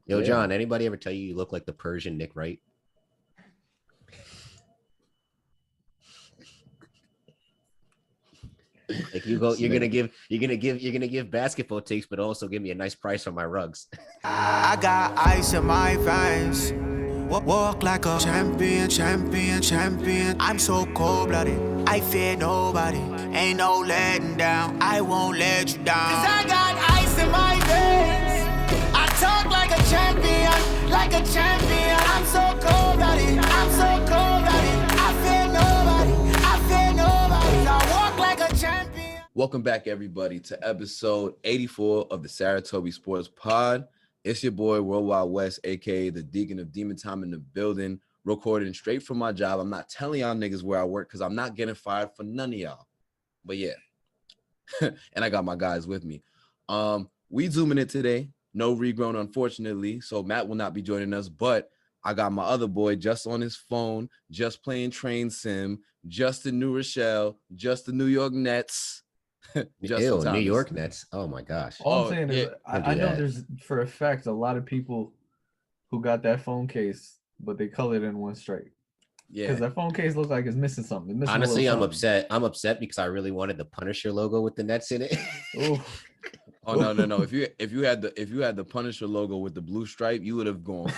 Yo, John, anybody ever tell you look like the Persian Nick Wright? Like you're gonna give basketball takes, but also give me a nice price on my rugs. I got ice in my veins. Walk like a champion, champion, champion. I'm so cold-blooded, I fear nobody. Ain't no letting down, I won't let you down. 'Cause I got ice in my veins. I talk like a champion, like a champion. I'm so cold-blooded, I'm so cold-blooded. I fear nobody, I fear nobody. I walk like a champion. Welcome back, everybody, to episode 84 of the Saratobi Sports Pod. It's your boy, Worldwide West, a.k.a. the Deacon of Demon Time in the building, recording straight from my job. I'm not telling y'all niggas where I work because I'm not getting fired for none of y'all. But yeah, and I got my guys with me. We zooming it today. No regrown, unfortunately, so Matt will not be joining us, but I got my other boy just on his phone, just playing train sim, just in New Rochelle, just the New York Nets. Ew, New York Nets. Oh my gosh. All I'm saying is, I know there's for a fact a lot of people who got that phone case, but they colored in one stripe. Yeah, because that phone case looks like it's missing something. It's missing Honestly, I'm something. upset. I'm upset because I really wanted the Punisher logo with the Nets in it. Oh no. If you had the Punisher logo with the blue stripe, you would have gone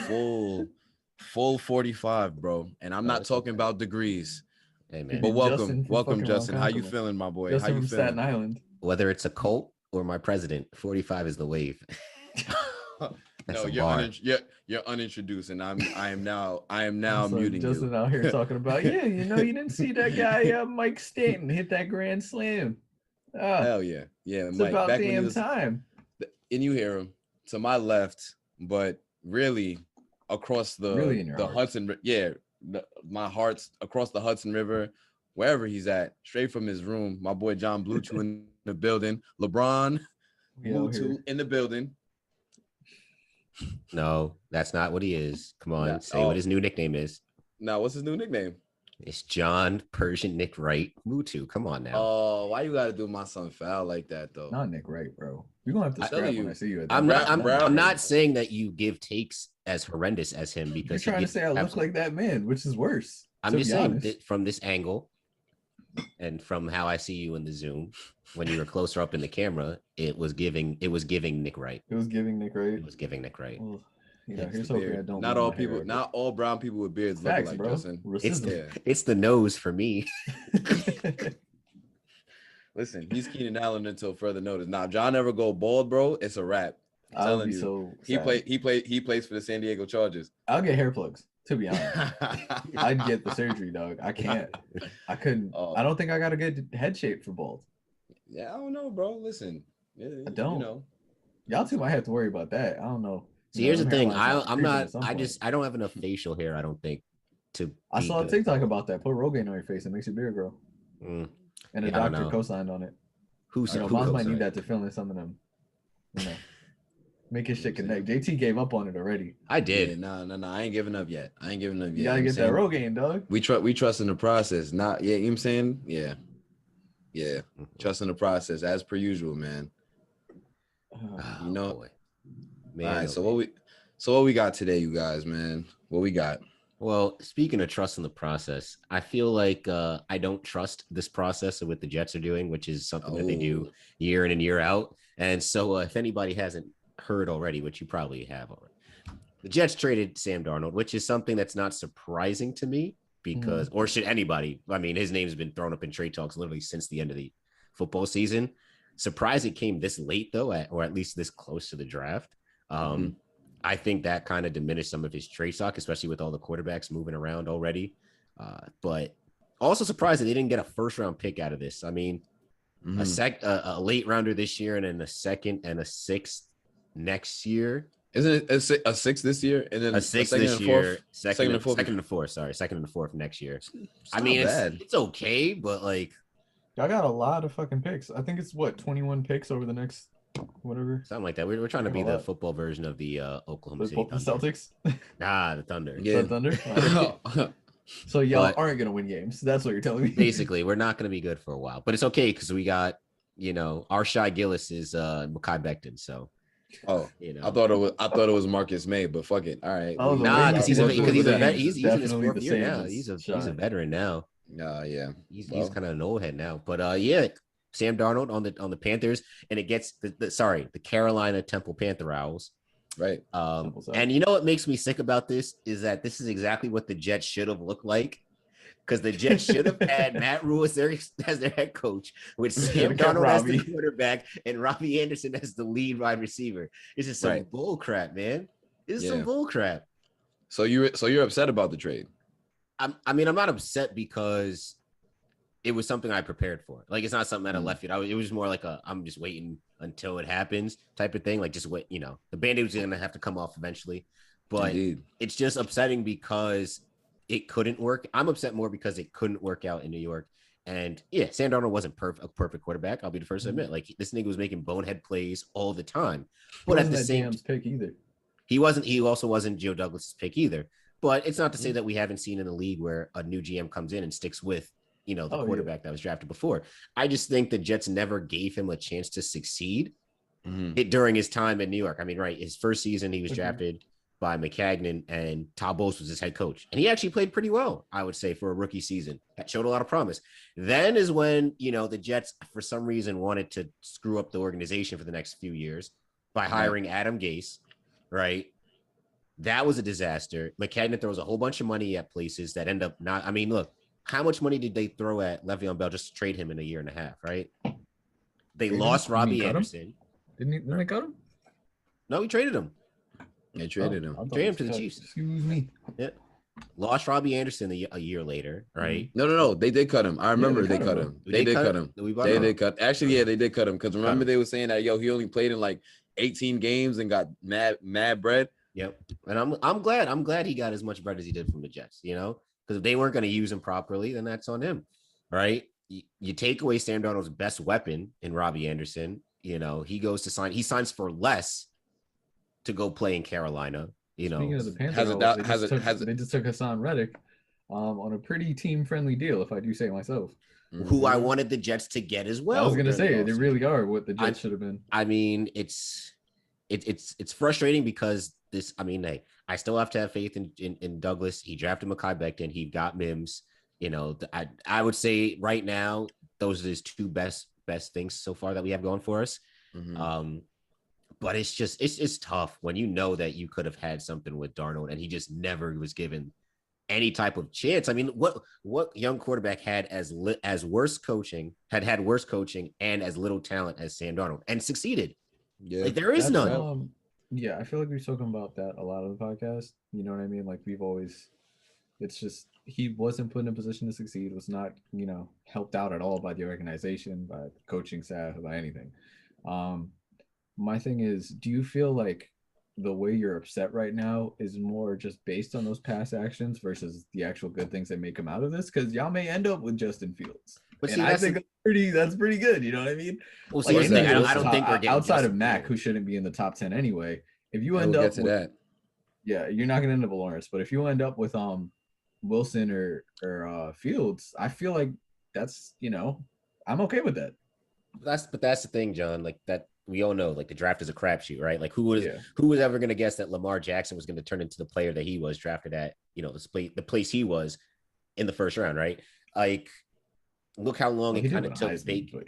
full 45, bro. And I'm not talking about degrees. Hey man. But welcome, Justin. How you feeling, my boy? Justin How you from feeling? Staten Island. Whether it's a Colt or my president, 45 is the wave. No, you're unintroduced, and I am now muting Justin you. out here talking about, you didn't see that guy Mike Stanton hit that grand slam. Hell yeah, It's Mike. about Back damn time. And you hear him to my left, but really across the Hudson. Yeah, my heart's across the Hudson River, wherever he's at, straight from his room. My boy John Bluetooth in the building. LeBron Bluetooth in the building. No, that's not what he is. Come on, say what his new nickname is. Now, what's his new nickname? It's John Persian Nick Wright Mutu. Come on now. Oh, why you gotta do my son foul like that though? Not Nick Wright, bro. You're gonna have to scrap when I see you. I'm not saying that you give takes as horrendous as him because you're trying to say I look like that man, which is worse. I'm just saying that from this angle and from how I see you in the Zoom, when you were closer up in the camera, it was giving Nick Wright. It was giving Nick Wright. It was giving Nick Wright. Well, here's hoping I don't. Not all brown people with beards look like Justin. It's the nose for me. Listen, he's Keenan Allen until further notice. Now, if John ever go bald, bro, it's a wrap. I'm telling you. So he plays for the San Diego Chargers. I'll get hair plugs. To be honest, I'd get the surgery, dog. I couldn't. I don't think I got a good head shape for bald. Yeah, I don't know, bro. Listen, I don't. Y'all two might have to worry about that. I don't know. See, here's the thing. I don't have enough facial hair. I don't think to. I saw a TikTok about that. Put Rogaine on your face. It makes your beard grow. And a doctor co-signed on it. Who said? Moms might need that to fill in some of them. Make his shit connect. JT gave up on it already. I did. Yeah, no. I ain't giving up yet. You gotta get that Rogaine, dog. We trust in the process. You know what I'm saying? Yeah. Trust in the process as per usual, man. Man, all right, so what we got today, you guys, man? What we got? Well, speaking of trust in the process, I feel like I don't trust this process of what the Jets are doing, which is something that they do year in and year out. And so if anybody hasn't heard already, which you probably have already, the Jets traded Sam Darnold, which is something that's not surprising to me because, or should anybody, I mean, his name's been thrown up in trade talks literally since the end of the football season. Surprised it came this late though, or at least this close to the draft. I think that kind of diminished some of his trade stock, especially with all the quarterbacks moving around already. But also surprised that they didn't get a first round pick out of this. I mean, a late rounder this year and then a second and a sixth next year. Isn't it a sixth this year and then a sixth this year, second and fourth next year? I mean, it's okay, but like y'all got a lot of fucking picks. I think it's 21 picks over the next whatever. Something like that. We're trying to be the football version of the Oklahoma City Thunder. Celtics. Nah, the Thunder. Yeah, the Thunder. So y'all aren't gonna win games. That's what you're telling me. Basically, we're not gonna be good for a while, but it's okay because we got our Shai Gillis is Mekhi Becton, so Oh, You know, I thought it was Marcus May, but fuck it. All right. Oh, nah, because he's a vet. He's He's in his definitely fourth the year same now. as He's a Sean. veteran now. Yeah. He's kind of an old head now. But yeah, Sam Darnold on the Panthers, and it gets the Carolina Temple Panther Owls. Right. And you know what makes me sick about this is that this is exactly what the Jets should have looked like. Because the Jets should have had Matt Rule as their head coach, with Sam Darnold as the quarterback and Robbie Anderson as the lead wide receiver. This is some bull crap, man. This is some bull crap. So you're upset about the trade? I'm not upset because it was something I prepared for. Like, it's not something that I left it. It was just more like I'm just waiting until it happens type of thing. Like, just wait. The Band-Aid was gonna have to come off eventually, but it's just upsetting because it couldn't work. I'm upset more because it couldn't work out in New York. And yeah, Sam Darnold wasn't a perfect quarterback. I'll be the first to admit. Like, this nigga was making bonehead plays all the time. But at the same time, pick either. He also wasn't Joe Douglas's pick either. But it's not to say that we haven't seen in the league where a new GM comes in and sticks with, the quarterback that was drafted before. I just think the Jets never gave him a chance to succeed during his time in New York. I mean, right, his first season he was drafted by McCagnon, and Todd Bowles was his head coach. And he actually played pretty well, I would say, for a rookie season. That showed a lot of promise. Then is when, the Jets, for some reason, wanted to screw up the organization for the next few years by hiring Adam Gase, right? That was a disaster. McCagnon throws a whole bunch of money at places that end up not – I mean, look, how much money did they throw at Le'Veon Bell just to trade him in a year and a half, right? They lost Robbie Anderson. Didn't they cut him? No, we traded him. They traded him. Traded him to the Chiefs. Excuse me. Yeah. Lost Robbie Anderson a year later, right? No. They did cut him. I remember they cut him. They did cut him. They did cut. Actually, yeah, they did cut him. Because remember they were saying that, he only played in like 18 games and got mad bread. Yep. And I'm glad he got as much bread as he did from the Jets, because if they weren't going to use him properly, then that's on him, right? You take away Sam Darnold's best weapon in Robbie Anderson, he signs for less to go play in Carolina. Speaking of the Panthers, they just took Hassan Reddick on a pretty team-friendly deal, if I do say myself. Who I wanted the Jets to get as well. I was going to say, they really are what the Jets should have been. I mean, it's frustrating because I still have to have faith in Douglas. He drafted Mekhi Becton. He got Mims. I would say right now, those are his two best things so far that we have going for us. But it's tough when that you could have had something with Darnold and he just never was given any type of chance. I mean, what young quarterback had worse coaching and as little talent as Sam Darnold and succeeded? Yeah, like, there is none. I feel like we've spoken about that a lot of the podcast. You know what I mean? Like, it's just he wasn't put in a position to succeed, was not, helped out at all by the organization, by the coaching staff, by anything. My thing is, do you feel like the way you're upset right now is more just based on those past actions versus the actual good things that may come out of this? Because y'all may end up with Justin Fields. But see, I think that's pretty good. You know what I mean? Well, see, like, I don't think we're getting outside of Mac, who shouldn't be in the top 10 anyway. If you end up with that, you're not gonna end up with Lawrence. But if you end up with Wilson or Fields, I feel like that's I'm okay with that. But that's the thing, John. Like, that we all know, like, the draft is a crapshoot, right? Like, who was ever going to guess that Lamar Jackson was going to turn into the player that he was drafted at, the place he was in the first round, right? Like, look how long it kind of took Baker.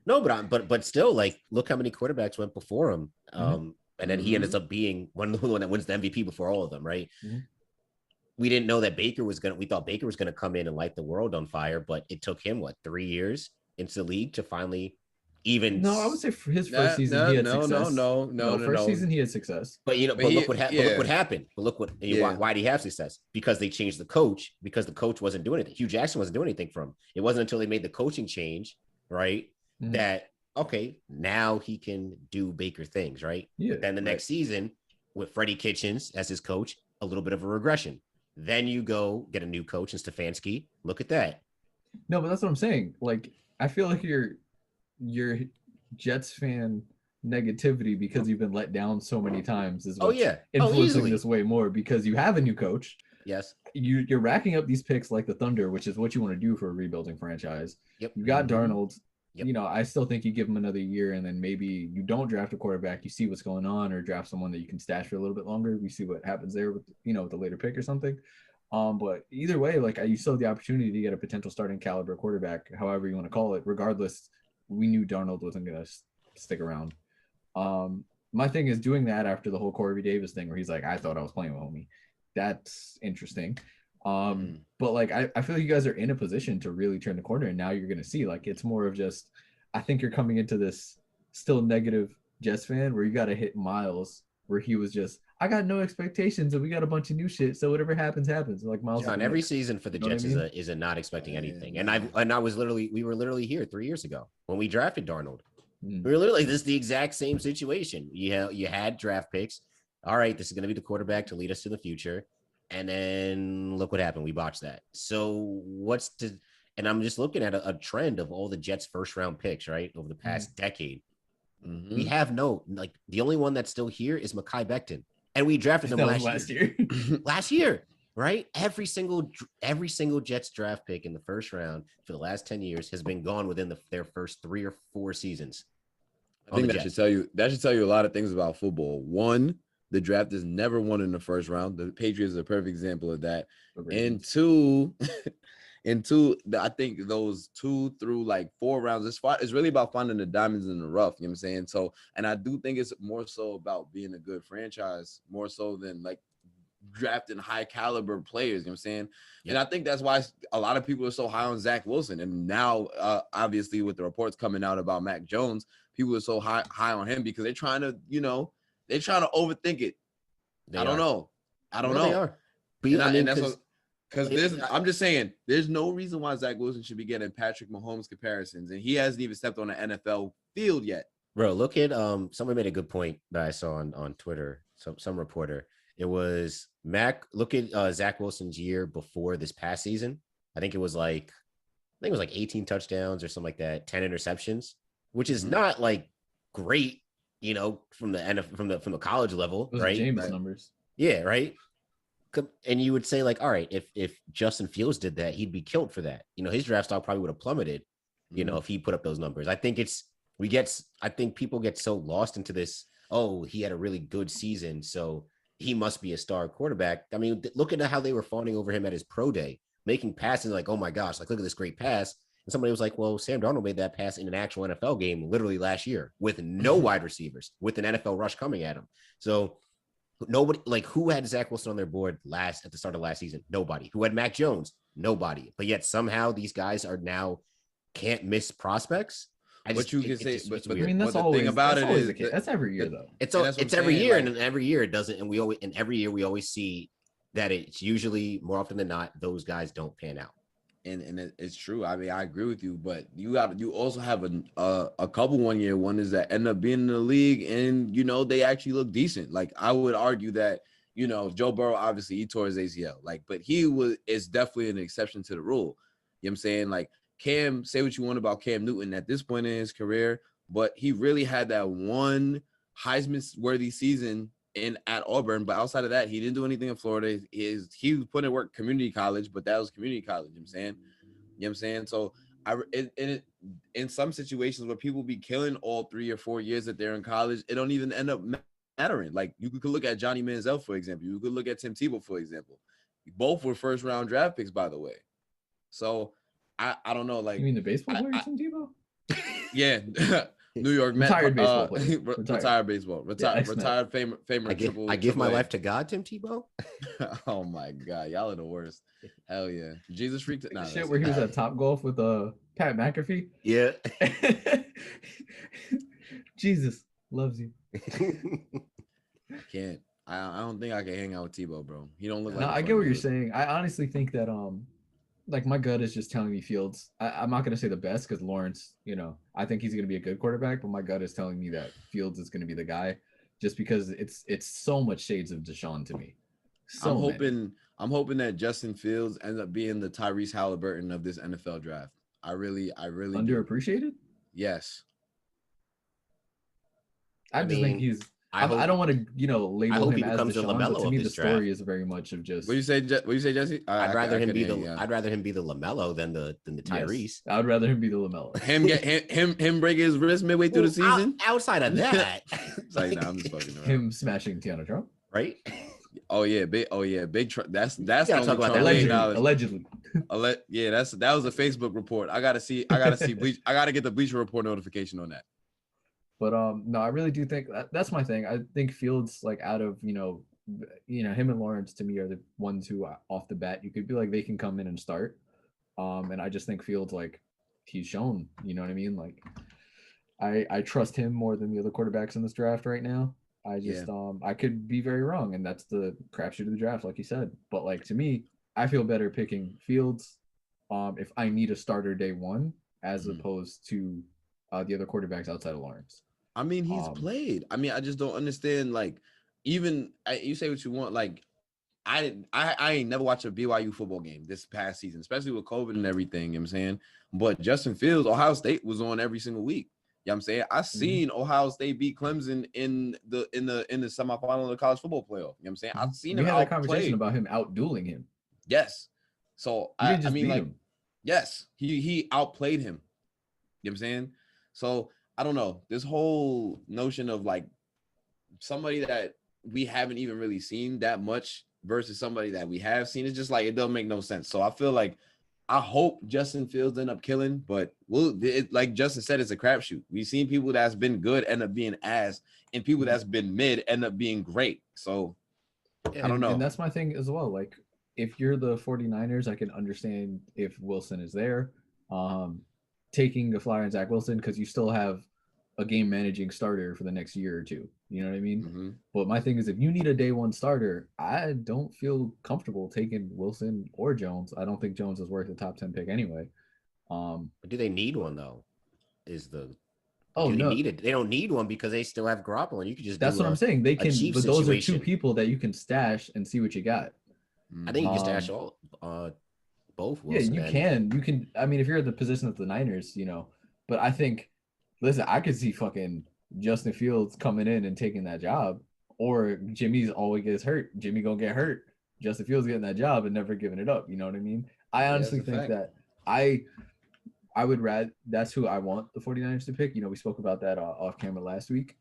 No, but still, like, look how many quarterbacks went before him. And then he ends up being one that wins the MVP before all of them, right? We didn't know that we thought Baker was going to come in and light the world on fire, but it took him 3 years into the league to finally even. No, I would say for his first season he had success. No. Season he had success. But look what happened. But look why did he have success? Because they changed the coach. Because the coach wasn't doing anything. Hugh Jackson wasn't doing anything for him. It wasn't until they made the coaching change, right, that now he can do Baker things, right? Yeah. But then the next season with Freddie Kitchens as his coach, a little bit of a regression. Then you go get a new coach in Stefanski. Look at that. No, but that's what I'm saying. Like, I feel like your Jets fan negativity because you've been let down so many times is influencing this way more because you have a new coach. Yes. You're racking up these picks like the Thunder, which is what you want to do for a rebuilding franchise. Yep. You got Darnold. Yep. I still think you give him another year, and then maybe you don't draft a quarterback. You see what's going on, or draft someone that you can stash for a little bit longer. We see what happens there with with the later pick or something. But either way, like you still have the opportunity to get a potential starting caliber quarterback, however you want to call it. Regardless, we knew Darnold wasn't going to stick around. My thing is doing that after the whole Corey Davis thing, where he's like, "I thought I was playing with homie." That's interesting. But like I feel like you guys are in a position to really turn the corner, and now you're going to see like it's more of just. I think you're coming into this still negative Jets fan where you got to hit Miles, where he was just, I got no expectations and we got a bunch of new shit. So whatever happens, happens. Like Miles. John, every season for the Jets is a not expecting anything. And we were literally here 3 years ago when we drafted Darnold. We were literally, this is the exact same situation. You had draft picks. All right, this is going to be the quarterback to lead us to the future. And then look what happened. We botched that. So and I'm just looking at a trend of all the Jets first round picks, right? Over the past decade. We have the only one that's still here is Mekhi Becton. And we drafted him last year. Last year, right? Every single Jets draft pick in the first round for the last 10 years has been gone within their first 3 or 4 seasons. I think that should tell you a lot of things about football. One, the draft is never won in the first round. The Patriots are a perfect example of that. And two, I think those 2 through like 4 rounds, it's really about finding the diamonds in the rough. You know what I'm saying? So, and I do think it's more so about being a good franchise, more so than like drafting high caliber players. You know what I'm saying? Yep. And I think that's why a lot of people are so high on Zach Wilson. And now, obviously, with the reports coming out about Mac Jones, people are so high on him because they're trying to, overthink it. I don't know. They are. Because I'm just saying, there's no reason why Zach Wilson should be getting Patrick Mahomes comparisons, and he hasn't even stepped on an NFL field yet. Bro, look at someone made a good point that I saw on Twitter. Some reporter. It was Look at Zach Wilson's year before this past season. I think it was like 18 touchdowns or something like that, 10 interceptions, which is not like great, from the NFL, from the college level, those right? James numbers. Yeah, right. And you would say like, all right, if Justin Fields did that, he'd be killed for that. His draft stock probably would have plummeted, if he put up those numbers. I think people get so lost into this. Oh, he had a really good season, so he must be a star quarterback. I mean, look at how they were fawning over him at his pro day, making passes like, oh my gosh, like look at this great pass. And somebody was like, well, Sam Darnold made that pass in an actual NFL game literally last year with no wide receivers, with an NFL rush coming at him. So nobody, like, who had Zach Wilson on their board at the start of last season? Nobody. Who had Mac Jones? Nobody. But yet somehow these guys are now can't miss prospects. But you can say, but I mean, that's always, the thing about it is that's every year though. It's every year, and every year it doesn't. And every year we always see that it's usually more often than not those guys don't pan out. And it's true. I mean, I agree with you, but you also have a couple 1 year wonders that end up being in the league, and they actually look decent. Like I would argue that Joe Burrow, obviously he tore his ACL, but is definitely an exception to the rule. You know what I'm saying? Like Cam, say what you want about Cam Newton at this point in his career, but he really had that one Heisman-worthy season at Auburn. But outside of that, he didn't do anything in Florida. He was putting in work community college, but that was community college. You know what I'm saying? So in some situations where people be killing all 3 or 4 years that they're in college, it don't even end up mattering. Like you could look at Johnny Manziel, for example. You could look at Tim Tebow, for example. Both were first round draft picks, by the way. So I don't know. Like, you mean the baseball player, Tim Tebow? Yeah. New York Mets. Retired baseball player. Retired baseball. Retired famer. I give my life to God, Tim Tebow. Oh my God. Y'all are the worst. Hell yeah. Jesus freaked. Nah, shit where he was at Top Golf with Pat McAfee. Yeah. Jesus loves you. I can't. I don't think I can hang out with Tebow, bro. He don't look like. No, I get what you're saying. I honestly think that like my gut is just telling me Fields. I'm not going to say the best because Lawrence, I think he's going to be a good quarterback, but my gut is telling me that Fields is going to be the guy just because it's so much shades of Deshaun to me. I'm hoping that Justin Fields ends up being the Tyrese Halliburton of this NFL draft. I really underappreciated? Yes. I just think I don't want to, label hope him he as becomes the Deshaun, but LaMelo to of me, this the story draft. is very much of just. What you say, Jesse? I'd rather him be the yeah. LaMelo than the Tyrese. Yes, I would rather him be the LaMelo. him break his wrist midway through the season. Outside of that, like, nah, I'm just fucking around. Him smashing Tiana Trump, right? Oh yeah, big Trump. That's the talk only about Trump that later. Allegedly. Yeah, that was a Facebook report. I gotta see Bleach. I gotta get the Bleacher Report notification on that. But no, I really do think that's my thing. I think Fields, like, out of him and Lawrence, to me, are the ones who off the bat you could be like they can come in and start. And I just think Fields, like, he's shown, you know what I mean? Like, I trust him more than the other quarterbacks in this draft right now. I just I could be very wrong, and that's the crapshoot of the draft, like you said. But, like, to me, I feel better picking Fields if I need a starter day one as opposed to the other quarterbacks outside of Lawrence. I mean, he's played. I mean, I just don't understand. Like, even you say what you want. Like, I ain't never watched a BYU football game this past season, especially with COVID and everything. You know what I'm saying? But Justin Fields, Ohio State was on every single week. You know what I'm saying? I seen Ohio State beat Clemson in the semifinal of the college football playoff. You know what I'm saying? I've seen him. We had that conversation about him outdueling him. Yes. So I mean, like, him. Yes, he outplayed him. You know what I'm saying? So I don't know. This whole notion of, like, somebody that we haven't even really seen that much versus somebody that we have seen, it's just like it doesn't make no sense. So I feel like I hope Justin Fields end up killing, but like Justin said, it's a crapshoot. We've seen people that's been good end up being ass, and people that's been mid end up being great. So I don't know. And that's my thing as well. Like, if you're the 49ers, I can understand if Wilson is there, taking a flyer on Zach Wilson, because you still have a game managing starter for the next year or two. You know what I mean? Mm-hmm. But my thing is, if you need a day one starter, I don't feel comfortable taking Wilson or Jones. I don't think Jones is worth a top 10 pick anyway. Do they need one though? No. They don't need one because they still have Garoppolo. And you could just that's what I'm saying. They can, but those are two people that you can stash and see what you got. I think you can stash all both. Wilson, you can. I mean, if you're at the position of the Niners, but I think, listen, I could see fucking Justin Fields coming in and taking that job, or Jimmy's always gets hurt. Jimmy gonna get hurt. Justin Fields getting that job and never giving it up. You know what I mean? I honestly think that I would rather, that's who I want the 49ers to pick. We spoke about that off camera last week.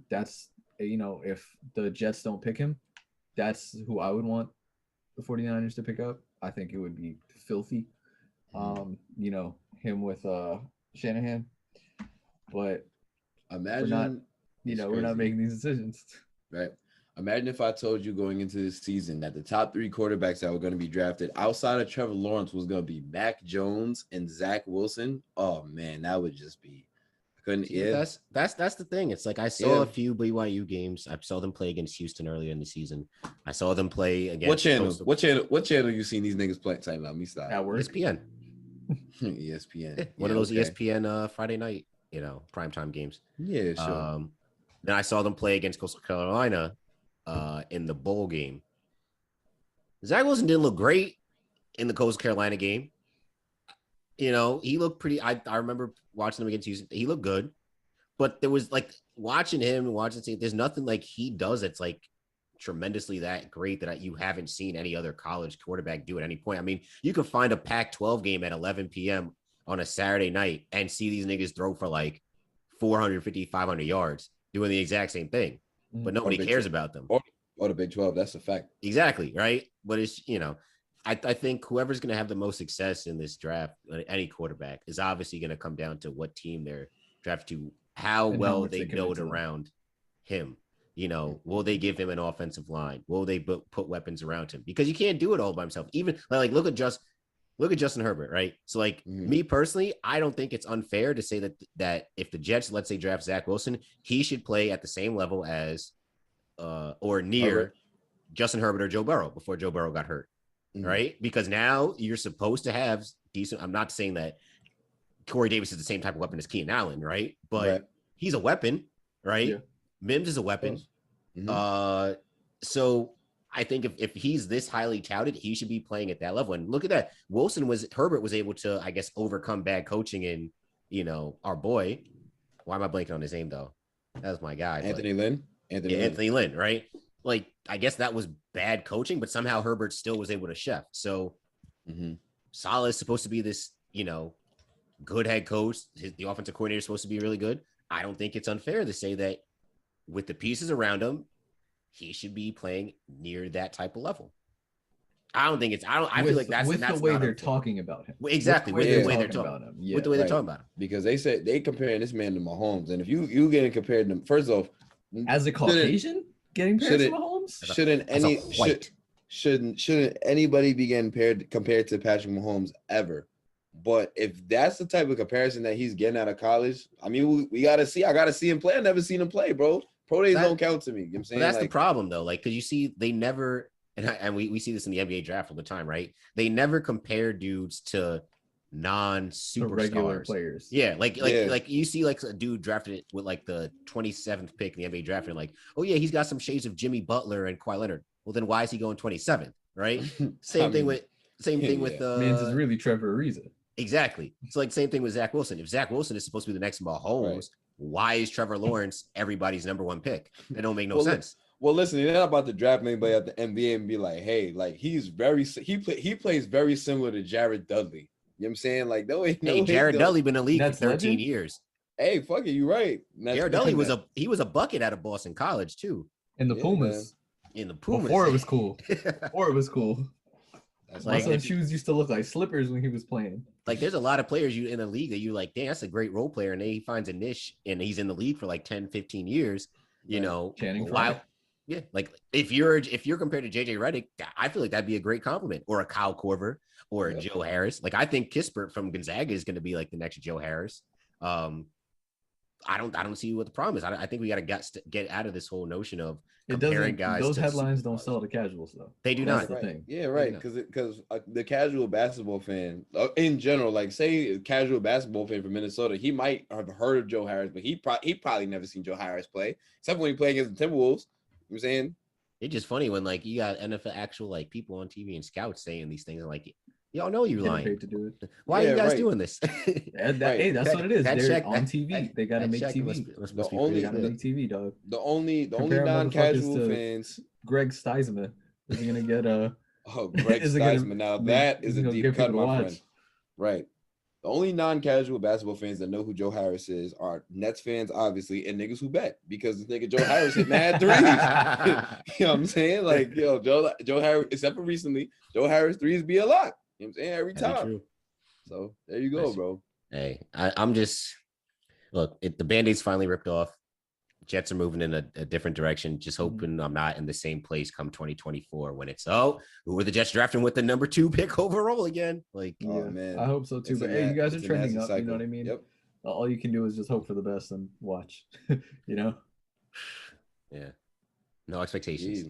That's, if the Jets don't pick him, that's who I would want the 49ers to pick up. I think it would be filthy. Him with Shanahan. But imagine we're not making these decisions. Right. Imagine if I told you going into this season that the top 3 quarterbacks that were going to be drafted outside of Trevor Lawrence was going to be Mac Jones and Zach Wilson. Oh man, that would just be That's the thing. It's like I saw a few BYU games. I saw them play against Houston earlier in the season. I saw them play against What channel you seen these niggas play? Time out. Me stop. At work. ESPN. ESPN. One of those ESPN Friday night, primetime games. Yeah, sure. Then I saw them play against Coastal Carolina in the bowl game. Zach Wilson didn't look great in the Coastal Carolina game. He looked pretty. I remember watching him against Houston. He looked good, but there was like watching him and watching. There's nothing like he does that's like tremendously that great that you haven't seen any other college quarterback do at any point. I mean, you could find a Pac-12 game at 11 p.m. on a Saturday night and see these niggas throw for like 450, 500 yards doing the exact same thing, but nobody cares about them. Or the Big 12, that's a fact. Exactly, right? But it's, I think whoever's going to have the most success in this draft, any quarterback, is obviously going to come down to what team they're drafted to, how well they build around him. Will they give him an offensive line? Will they put weapons around him? Because you can't do it all by himself. Even like look at Justin Herbert, right? So like me personally, I don't think it's unfair to say that if the Jets, let's say, draft Zach Wilson, he should play at the same level as or near Herbert. Justin Herbert or Joe Burrow before Joe Burrow got hurt, right? Because now you're supposed to have decent. I'm not saying that Corey Davis is the same type of weapon as Keenan Allen, right? But he's a weapon, right? Yeah. Mims is a weapon. So I think if he's this highly touted, he should be playing at that level. And look at that. Herbert was able to, I guess, overcome bad coaching and, our boy. Why am I blanking on his name though? That was my guy. Anthony Lynn. Anthony Lynn, right? Like, I guess that was bad coaching, but somehow Herbert still was able to chef. So Saleh is supposed to be this, good head coach. The offensive coordinator is supposed to be really good. I don't think it's unfair to say that with the pieces around him, he should be playing near that type of level. I don't think it's. I feel like that's the way they're unfair. talking about him. Exactly with the way they're talking about him. Yeah, with the way they're talking about him. Because they said they comparing this man to Mahomes, and if you getting compared to first off, as a Caucasian getting compared to Mahomes, shouldn't anybody be getting compared to Patrick Mahomes ever? But if that's the type of comparison that he's getting out of college, I mean, I gotta see him play. I've never seen him play, bro. Pro days don't count to me. You know what I'm saying? That's the problem, though. Like, because you see, they never, and we see this in the NBA draft all the time, right? They never compare dudes to non-superstars, regular players. Yeah, like you see like a dude drafted with like the 27th pick in the NBA draft, and like, oh yeah, he's got some shades of Jimmy Butler and Kawhi Leonard. Well, then why is he going 27th, right? Same thing with Man's is really Trevor Ariza. Exactly. It's like same thing with Zach Wilson. If Zach Wilson is supposed to be the next Mahomes, why is Trevor Lawrence everybody's number one pick? That don't make no sense. Well, listen, you're not about to draft anybody at the NBA and be like, hey, like he plays very similar to Jared Dudley. You know what I'm saying? Like, Jared Dudley been in the league for 13 years. Hey, fuck it, you're right. Jared Dudley was a bucket out of Boston College too. In the Pumas. In the Pumas. Before it was cool. My son's shoes used to look like slippers when he was playing. Like, there's a lot of players in the league that you like, dang, that's a great role player, and he finds a niche, and he's in the league for like 10, 15 years. Yeah, like if you're compared to JJ Redick, I feel like that'd be a great compliment, or a Kyle Korver, or a Joe Harris. Like, I think Kispert from Gonzaga is going to be like the next Joe Harris. I don't see what the problem is. I think we got to get out of this whole notion of comparing guys. Those headlines don't sell to casuals, though. They do not. The thing. Yeah, right. Because the casual basketball fan, in general, like say a casual basketball fan from Minnesota, he might have heard of Joe Harris, but he probably never seen Joe Harris play, except when he played against the Timberwolves. You know what I'm saying? It's just funny when like you got NFL actual like people on TV and scouts saying these things, and like, y'all know you're lying. Paid to do it. Why are you guys doing this? Hey, that's what it is. They're on TV. They gotta make TV. They gotta make TV, dog. The only non-casual fans. Greg Steisman is he gonna get a? Oh, Greg Steisman. Now that is a deep cut, my friend. Right. The only non-casual basketball fans that know who Joe Harris is are Nets fans, obviously, and niggas who bet, because the nigga Joe Harris hit mad threes. You know what I'm saying? Like, yo, Joe Harris, except for recently, Joe Harris threes be a lot. You know what I'm saying? Every time. So there you go, bro. Hey, I'm just look. The Band-Aid's finally ripped off. Jets are moving in a different direction. Just hoping I'm not in the same place come 2024 when it's who were the Jets drafting with the number 2 pick overall again? Like, man, I hope so too. But hey, you guys are trending up. You know what I mean? Yep. All you can do is just hope for the best and watch. You know? Yeah. No expectations.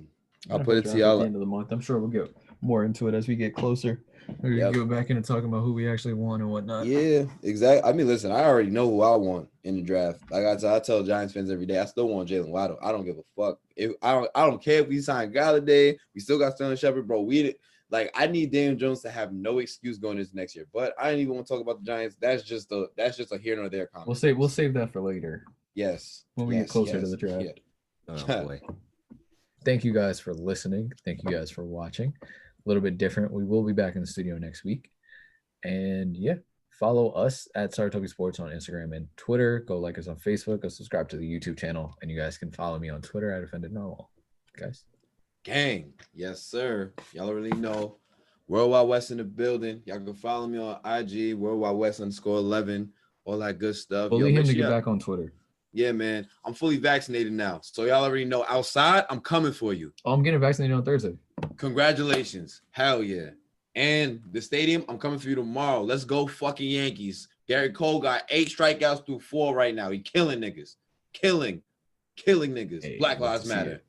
I'll put it to y'all at the end of the month. I'm sure we'll get more into it as we get closer. We can go back into talking about who we actually want and whatnot. Yeah, exactly. I mean, listen, I already know who I want in the draft. Like I tell Giants fans every day, I still want Jalen Waddle. I don't give a fuck. I don't care if we sign Galladay. We still got Sterling Shepard, bro. I need Daniel Jones to have no excuse going into next year. But I didn't even want to talk about the Giants. That's just a here nor there comment. We'll save that for later. Yes. When we get closer to the draft. Yeah. Oh boy. Thank you guys for listening. Thank you guys for watching. A little bit different. We will be back in the studio next week. And follow us at Saratobi Sports on Instagram and Twitter. Go like us on Facebook. Go subscribe to the YouTube channel. And you guys can follow me on Twitter at Offended Normal. Guys. Gang. Yes, sir. Y'all already know. Worldwide West in the building. Y'all can follow me on IG, Worldwide West _11. All that good stuff. Bully him to get back on Twitter. Yeah, man. I'm fully vaccinated now. So y'all already know outside, I'm coming for you. Oh, I'm getting vaccinated on Thursday. Congratulations. Hell yeah. And the stadium, I'm coming for you tomorrow. Let's go fucking Yankees. Garrett Cole got 8 strikeouts through 4 right now. He killing niggas. Killing niggas. Hey, Black Lives Matter.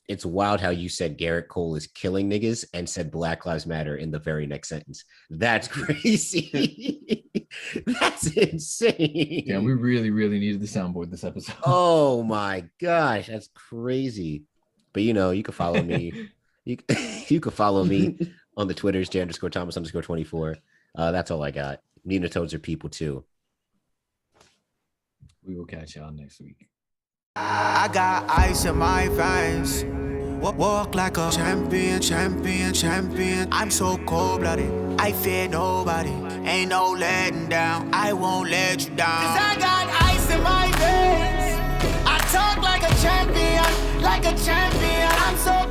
It's wild how you said Garrett Cole is killing niggas and said Black Lives Matter in the very next sentence. That's crazy. That's insane. Yeah, we really, really needed the soundboard this episode. Oh my gosh, that's crazy. But you can follow me. You can follow me on the Twitters, J_Thomas_24. That's all I got. Nina Toads are people too. We will catch y'all next week. I got ice in my veins. Walk like a champion, champion, champion. I'm so cold-blooded, I fear nobody. Ain't no letting down, I won't let you down. Cause I got ice in my veins. I talk like a champion, like a champion. I'm so